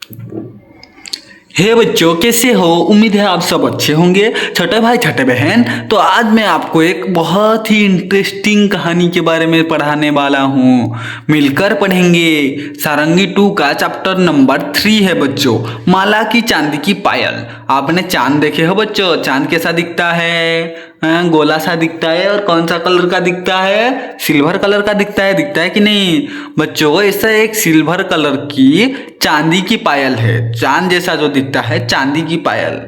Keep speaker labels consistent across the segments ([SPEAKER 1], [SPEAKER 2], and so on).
[SPEAKER 1] हे बच्चों, कैसे हो? उम्मीद है आप सब अच्छे होंगे। छोटे भाई छोटे बहन, तो आज मैं आपको एक बहुत ही इंटरेस्टिंग कहानी के बारे में पढ़ाने वाला हूँ। मिलकर पढ़ेंगे। सारंगी 2 का चैप्टर नंबर 3 है बच्चों, माला की चांदी की पायल। आपने चांद देखे हो बच्चों? चांद कैसा दिखता है? गोला सा दिखता है। और कौन सा कलर का दिखता है? सिल्वर कलर का दिखता है कि नहीं बच्चों? ऐसा एक सिल्वर कलर की चांदी की पायल है। चांद जैसा जो दिखता है, चांदी की पायल।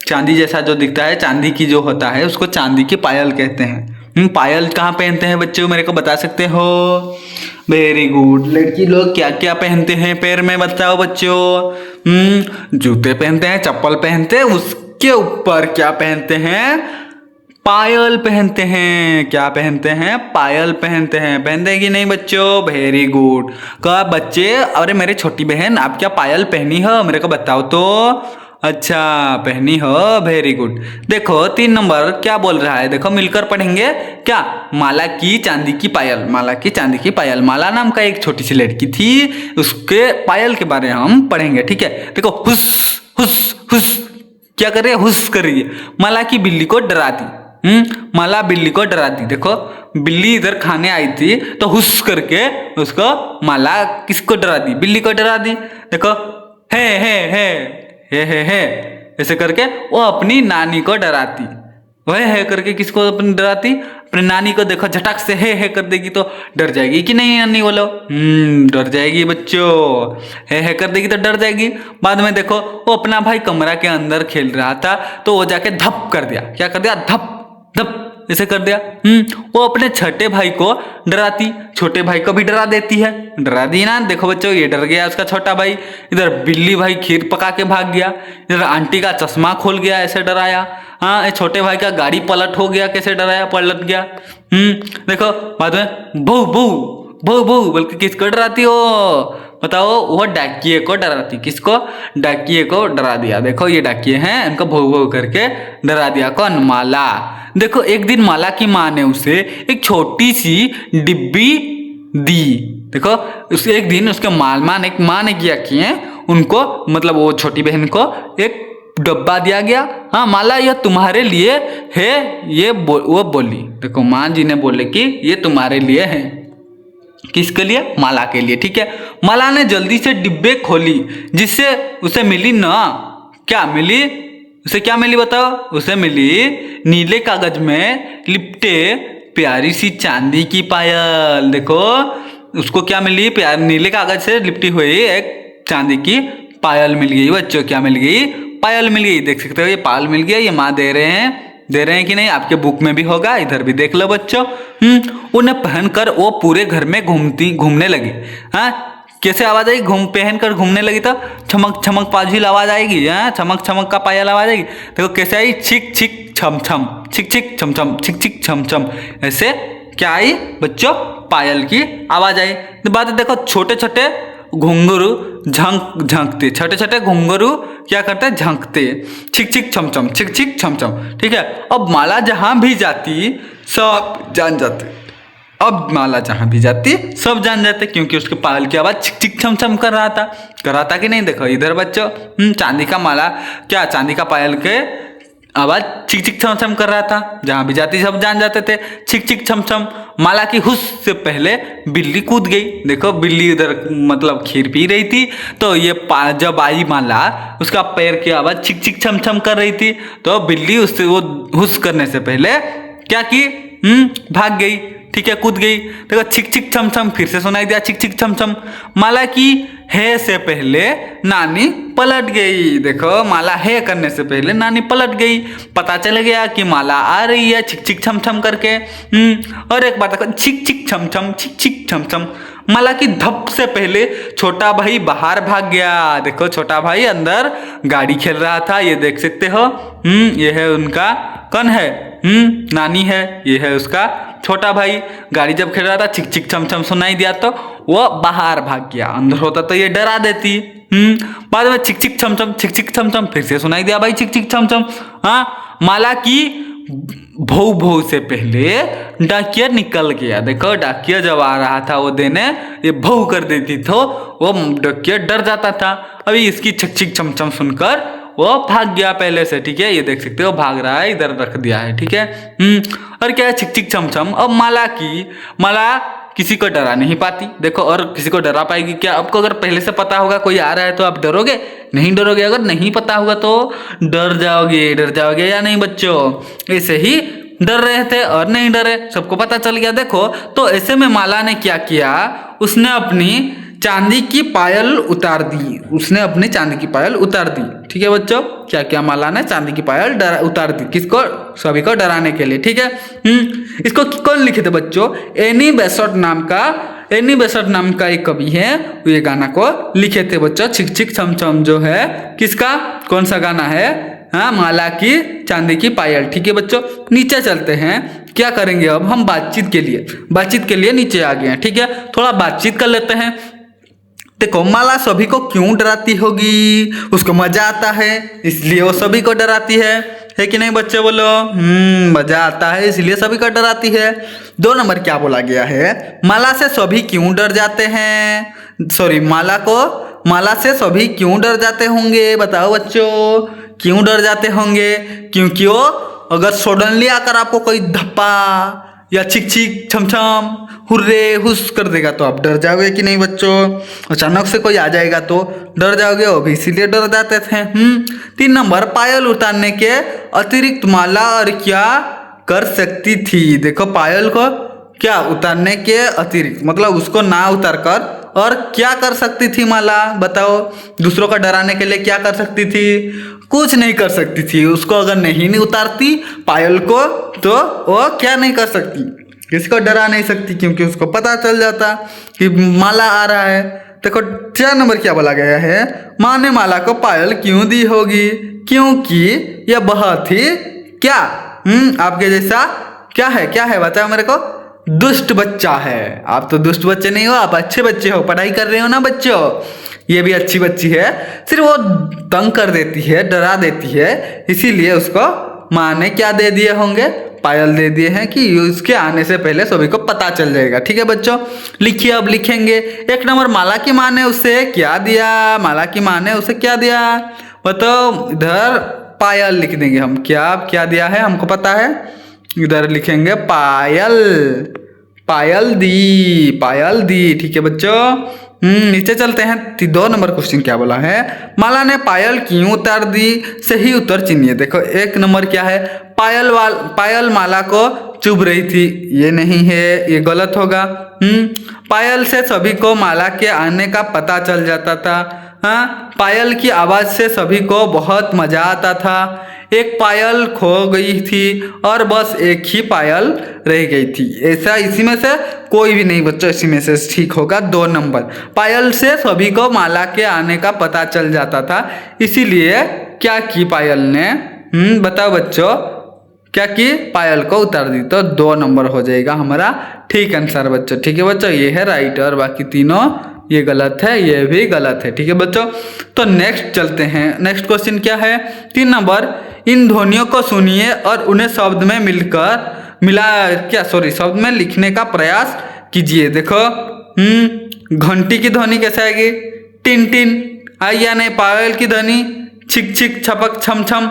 [SPEAKER 1] चांदी जैसा जो दिखता है, चांदी की जो होता है, उसको चांदी की पायल कहते हैं। पायल कहाँ पहनते हैं बच्चों, मेरे को बता सकते हो? Very good. लड़की लोग क्या क्या पहनते हैं पैर में, बताओ बच्चों? जूते पहनते हैं, चप्पल पहनते हैं, उसके ऊपर क्या पहनते हैं? पायल पहनते हैं। क्या पहनते हैं? पायल पहनते हैं। पहनते हैं कि नहीं बच्चों? Very good. कहा बच्चे, अरे मेरे छोटी बहन, आप क्या पायल पहनी हो? मेरे को बताओ तो। अच्छा, पहनी हो। Very good. देखो 3 नंबर क्या बोल रहा है, देखो मिलकर पढ़ेंगे। क्या? माला की चांदी की पायल। माला की चांदी की पायल। माला नाम का एक छोटी सी लड़की थी, उसके पायल के बारे में हम पढ़ेंगे। ठीक है, देखो हुस हुस हुस क्या कर रही है? हुस कर रही है। माला की बिल्ली को डरा दी। माला बिल्ली को डरा दी। देखो बिल्ली इधर खाने आई थी, तो हुस करके उसको माला किसको डरा दी? बिल्ली को डरा दी। देखो हे ऐसे करके वो अपनी नानी को डराती। वह है करके किसको अपनी डराती? अपनी नानी को। देखो झटक से हे कर देगी तो डर जाएगी कि नहीं नानी? बोलो। डर जाएगी बच्चों। हे कर देगी तो डर जाएगी। बाद में देखो वो अपना भाई कमरा के अंदर खेल रहा था, तो वो जाके धप कर दिया। क्या कर दिया? धप धप ऐसे कर दिया। वो अपने छोटे भाई को डराती, छोटे भाई को भी डरा देती है। डरा दी ना। देखो बच्चों, ये डर गया उसका छोटा भाई। इधर बिल्ली भाई खीर पका के भाग गया। इधर आंटी का चश्मा खोल गया, ऐसे डराया। हाँ, छोटे भाई का गाड़ी पलट हो गया, कैसे डराया, पलट गया। देखो बाद में भू भू भू भू बल्कि किसको डराती हो बताओ? वो डाकिए को डराती। किसको? डाकिए को डरा दिया। देखो ये डाकिए हैं, इनको भू भू करके डरा दिया। कौन? माला। देखो एक दिन माला की माँ ने उसे एक छोटी सी डिब्बी दी। देखो उसे एक दिन उसके माँ ने किया कि उनको, मतलब वो छोटी बहन को एक डब्बा दिया गया। हाँ, माला यह तुम्हारे लिए है। वो बोली। देखो माँ जी ने बोले कि ये तुम्हारे लिए है। किसके लिए? माला के लिए। ठीक है, माला ने जल्दी से डिब्बे खोली, जिससे उसे मिली ना, क्या मिली उसे? क्या मिली बताओ? उसे मिली नीले कागज में लिपटे प्यारी सी चांदी की पायल। देखो उसको क्या मिली? नीले कागज से लिपटी हुई एक चांदी की पायल मिल गई बच्चों। क्या मिल गई? पायल मिल गई। देख सकते हो ये पायल मिल गया। ये माँ दे रहे हैं कि नहीं? आपके बुक में भी होगा, इधर भी देख लो बच्चों। उन्हें पहनकर वो पूरे घर में घूमने लगी। हाँ, कैसे आवाज आई? पहनकर घूमने लगी तो छमक छमक पाजिल आवाज आएगी। हाँ, चमक चमक का पायल आवाज आएगी। देखो कैसे आई? छिक छिक छम छम, छिक छिक छम छम, छिक छिक छम छम। ऐसे क्या आई बच्चों? पायल की आवाज आई। तो बात देखो, छोटे छोटे घुंघरू झांकते, छोटे छोटे घुंघरू क्या करते? झांकते। छिक छिक छम छम, छिक छिक छम छम। ठीक है, अब माला जहां भी जाती सब जान जाते। अब माला जहां भी जाती सब जान जाते, क्योंकि उसके पायल की आवाज छिक छिक छम छम कर रहा था कि नहीं? देखो इधर बच्चों, चांदी का माला, क्या चांदी का पायल के आवाज छिक छिक छम छम कर रहा था। जहां भी जाती सब जान जाते थे, छिक छिक छम छम। माला की हुस से पहले बिल्ली कूद गई। देखो बिल्ली इधर मतलब खीर पी रही थी, तो ये जब आई माला, उसका पैर की आवाज छिक छिक छम छम कर रही थी, तो बिल्ली उससे वो हुस करने से पहले क्या की? भाग गई। ठीक है, कूद गई। देखो छिक छिक छम छम फिर से सुनाई दिया, छिक छिक छम छम। माला की है से पहले नानी पलट गई। देखो माला है करने से पहले नानी पलट गई। पता चल गया कि माला आ रही है छिक छिक छम छम करके। और एक बात देखो, छिक छिक छम छम, छिक छिक छम छम। माला की धप से पहले छोटा भाई बाहर भाग गया। देखो छोटा भाई अंदर गाड़ी खेल रहा था, ये देख सकते हो। ये है उनका, कौन है? नानी है। ये है उसका छोटा भाई। गाड़ी जब खेल रहा था, छिक छिक छम छम सुनाई दिया तो वो बाहर भाग गया। अंदर होता तो ये डरा देती। बाद में छिक छिक छम छम, छिक छिक छम छम फिर से सुनाई दिया भाई, छिक छिक छम छम। हाँ, माला की भौ भौ से पहले डाकिया निकल गया। देखो डाकिया जब आ रहा था वो देने, ये भौ कर देती तो वो डाकिया डर जाता था। अभी इसकी छक छिक छमछम सुनकर वो भाग गया पहले से। ठीक है, ये देख सकते हो भाग रहा है, इधर रख दिया है। ठीक है, और क्या है छिक छिक छमछम। अब माला किसी को डरा नहीं पाती। देखो, और किसी को डरा पाएगी क्या? आपको अगर पहले से पता होगा कोई आ रहा है तो आप डरोगे? नहीं डरोगे। अगर नहीं पता होगा तो डर जाओगे या नहीं बच्चों? ऐसे ही डर रहे थे और नहीं डरे, सबको पता चल गया। देखो, तो ऐसे में माला ने क्या किया, उसने अपनी चांदी की पायल उतार दी। ठीक है बच्चों, क्या क्या माला ने चांदी की पायल उतार दी, किसको? सभी को डराने के लिए। ठीक है, इसको कौन लिखे थे बच्चों? एनी बेसट नाम का एक कवि है, ये गाना को लिखे थे बच्चों। छिक छिक छम छम जो है किसका, कौन सा गाना है? हाँ, माला की चांदी की पायल। ठीक है बच्चों, नीचे चलते हैं। क्या करेंगे अब हम? बातचीत के लिए नीचे आ गए हैं। ठीक है, थोड़ा बातचीत कर लेते हैं। देखो, माला सभी को क्यों डराती होगी? उसको मजा आता है इसलिए वो सभी को डराती है कि नहीं बच्चे? बोलो। मजा आता है इसलिए सभी को डराती है। 2 नंबर क्या बोला गया है? माला से सभी क्यों डर जाते हैं? सॉरी, माला से सभी क्यों डर जाते होंगे? बताओ बच्चों, क्यों डर जाते होंगे? क्योंकि वो अगर सडनली आकर आपको कोई धप्पा या छिक छिक छमछम हुर्रे हुस कर देगा तो आप डर जाओगे कि नहीं बच्चों? अचानक से कोई आ जाएगा तो डर जाओगे, वो भी इसीलिए डर जाते थे। 3 नंबर, पायल उतारने के अतिरिक्त माला और क्या कर सकती थी? देखो, पायल को क्या उतारने के अतिरिक्त मतलब उसको ना उतार कर और क्या कर सकती थी माला? बताओ, दूसरों को डराने के लिए क्या कर सकती थी? कुछ नहीं कर सकती थी। उसको अगर नहीं उतारती पायल को तो वो क्या नहीं कर सकती, किसको डरा नहीं सकती, क्योंकि उसको पता चल जाता कि माला आ रहा है। देखो, 4 नंबर क्या बोला गया है? माँ ने माला को पायल क्यों दी होगी? क्योंकि यह बहुत ही क्या आपके जैसा क्या है बताओ मेरे को? दुष्ट बच्चा है। आप तो दुष्ट बच्चे नहीं हो, आप अच्छे बच्चे हो, पढ़ाई कर रहे हो ना बच्चों। ये भी अच्छी बच्ची है, सिर्फ वो तंग कर देती है, डरा देती है, इसीलिए उसको माँ ने क्या दे दिए होंगे? पायल दे दिए हैं कि उसके आने से पहले सभी को पता चल जाएगा। ठीक है बच्चों, लिखिए। अब लिखेंगे 1 नंबर, माला की माँ ने उसे क्या दिया? बताओ, इधर पायल लिख देंगे हम। क्या दिया है हमको पता है, इधर लिखेंगे पायल दी। ठीक है बच्चों, नीचे चलते हैं। 2 नंबर क्वेश्चन क्या बोला है? माला ने पायल क्यों उतार दी? सही उत्तर चुनिए। देखो, 1 नंबर क्या है? पायल माला को चुभ रही थी, ये नहीं है, ये गलत होगा। पायल से सभी को माला के आने का पता चल जाता था। हाँ, पायल की आवाज से सभी को बहुत मजा आता था। एक पायल खो गई थी और बस एक ही पायल रह गई थी। ऐसा इसी में से कोई भी नहीं बच्चों, इसी में से ठीक होगा 2 नंबर। पायल से सभी को माला के आने का पता चल जाता था, इसीलिए क्या की पायल ने? बताओ बच्चों, क्या की? पायल को उतार दी। तो 2 नंबर हो जाएगा हमारा ठीक आंसर बच्चों। ठीक है बच्चों, ये है राइट और बाकी तीनों ये गलत है, ये भी गलत है। ठीक है बच्चों, तो नेक्स्ट चलते हैं। नेक्स्ट क्वेश्चन क्या है? 3 नंबर, इन ध्वनियों को सुनिए और उन्हें शब्द में लिखने का प्रयास कीजिए। देखो, घंटी की ध्वनि कैसे आएगी? टिन टिन आई या नहीं? पायल की ध्वनि छिक छिक छपक छम छम।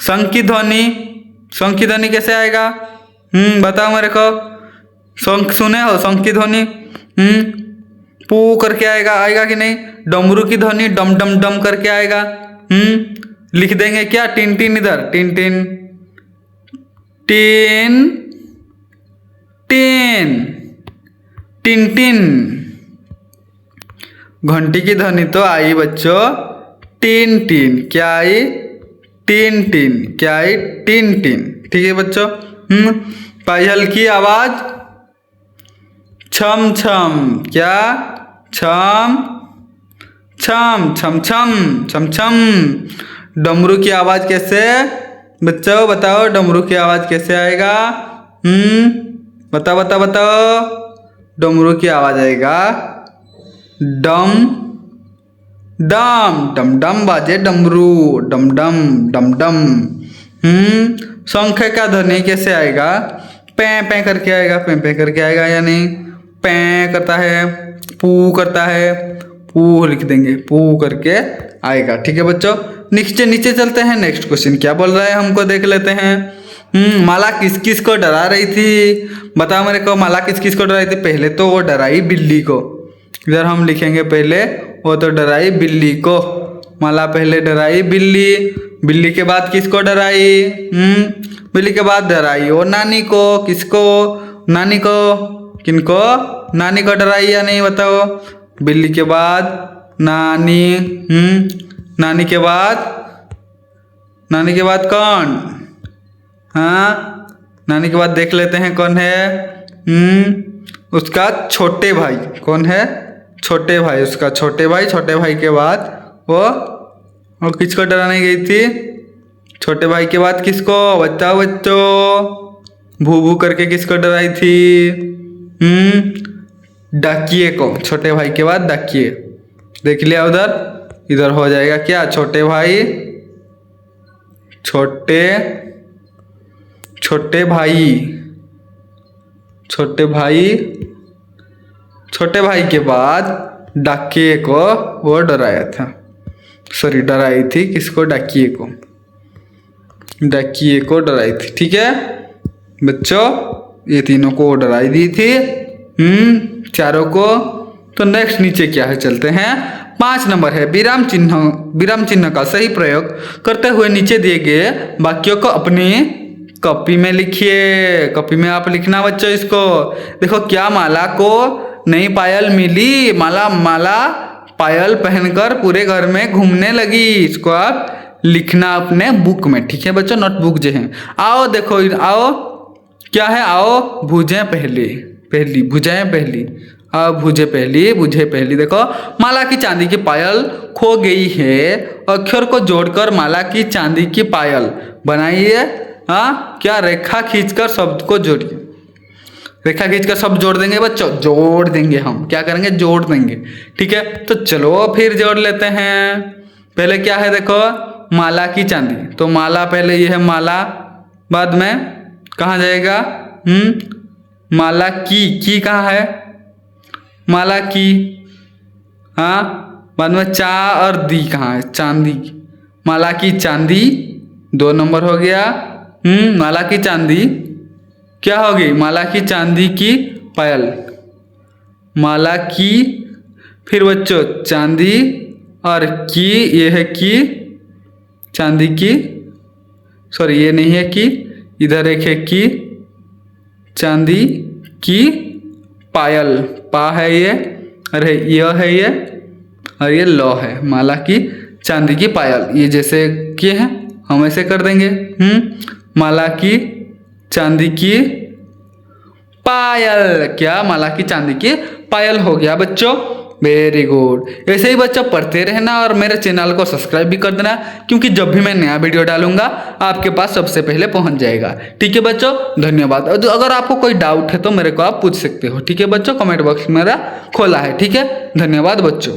[SPEAKER 1] शंख की ध्वनि कैसे आएगा? बताओ मेरे को। शंख सुने हो? शंख की ध्वनि पू करके आएगा कि नहीं? डमरू की ध्वनि डम डम डम करके आएगा। लिख देंगे क्या? टिन टिन, इधर tin tin tin tin tin tin. घंटी की ध्वनि तो आई बच्चों टिन टिन। क्या आई? Tin tin. क्या आई? Tin tin. ठीक है बच्चों। पायल की आवाज छम छम। क्या? छम छम छम छम छम छम। डमरू की आवाज कैसे बच्चों? बताओ, डमरू की आवाज कैसे आएगा? बताओ। डमरू की आवाज आएगा डम डम डम डम बाजे डमरू, डम डम डम डम। शंख का ध्वनि कैसे आएगा? पै पै करके आएगा, पै करके आएगा, यानी पै करता है, पू करता है, पू लिख देंगे, पू करके आएगा। ठीक है बच्चों, नीचे नीचे चलते हैं। नेक्स्ट क्वेश्चन क्या बोल रहा है हमको देख लेते हैं। माला किस किस को डरा रही थी? बताओ मेरे को, माला किस किस को डराई थी? पहले तो वो डराई बिल्ली को। इधर हम लिखेंगे पहले, वो तो डराई बिल्ली को। माला पहले डराई बिल्ली, बिल्ली के बाद किसको डराई? बिल्ली के बाद डराई वो नानी को। किसको? नानी को। किनको? नानी को डराई या नहीं बताओ? बिल्ली के बाद नानी। नानी के बाद, नानी के बाद कौन? हाँ, नानी के बाद देख लेते हैं कौन है। उसका छोटे भाई। कौन है? छोटे भाई, उसका छोटे भाई। छोटे भाई के बाद वो किसको डराने गई थी? छोटे भाई के बाद किसको? बताओ बच्चों, भू भू करके किसको डराई थी? डाकिए को। छोटे भाई के बाद डाकिए। देख लिया उधर? इधर हो जाएगा क्या? छोटे भाई, छोटे भाई, छोटे भाई, छोटे भाई के बाद डाकिए को वो डराया था। सॉरी, डराई थी किसको? डाकिए को। डाकिए को डराई थी। ठीक है बच्चों, ये तीनों को डराई दी थी, चारों को। तो नेक्स्ट नीचे क्या है चलते हैं। 5 नंबर है, विराम चिन्ह का सही प्रयोग करते हुए नीचे दिए गए वाक्यों को अपनी कॉपी में लिखिए। कॉपी में आप लिखना बच्चों इसको। देखो, क्या माला को नई पायल मिली? माला पायल पहनकर पूरे घर में घूमने लगी। इसको आप लिखना अपने बुक में। ठीक है बच्चों, नोटबुक जो है। आओ देखो, आओ क्या है? आओ भुजें पहली, भुजें पहली। आओ भुजे पहली। देखो, माला की चांदी की पायल खो गई है। अक्षर को जोड़कर माला की चांदी की पायल बनाइए। हाँ, क्या? रेखा खींचकर शब्द को जोड़िए। रेखा खींचकर शब्द जोड़ देंगे बच्चों, जोड़ देंगे। हम क्या करेंगे? जोड़ देंगे। ठीक है, तो चलो फिर जोड़ लेते हैं। पहले क्या है देखो, माला की चांदी। तो माला पहले ये है माला, बाद में कहाँ जाएगा? माला की कहाँ है? माला की। हाँ, बाद में चा और दी कहाँ है? चांदी। माला की चांदी 2 नंबर हो गया। माला की चांदी क्या होगी? माला की चांदी की पायल। माला की, फिर बच्चों चांदी और की, ये है की, चांदी की। सॉरी, ये नहीं है की, इधर एक है की, चांदी की पायल। पा है ये, अरे यह है ये, और ये लो है। माला की चांदी की पायल। ये जैसे किए हैं हम ऐसे कर देंगे। माला की चांदी की पायल। क्या? माला की चांदी की पायल हो गया बच्चों। Very good. ऐसे ही बच्चों पढ़ते रहना और मेरे चैनल को सब्सक्राइब भी कर देना, क्योंकि जब भी मैं नया वीडियो डालूंगा आपके पास सबसे पहले पहुंच जाएगा। ठीक है बच्चों, धन्यवाद। अगर आपको कोई डाउट है तो मेरे को आप पूछ सकते हो। ठीक है बच्चों, कमेंट बॉक्स मेरा खोला है। ठीक है, धन्यवाद बच्चों।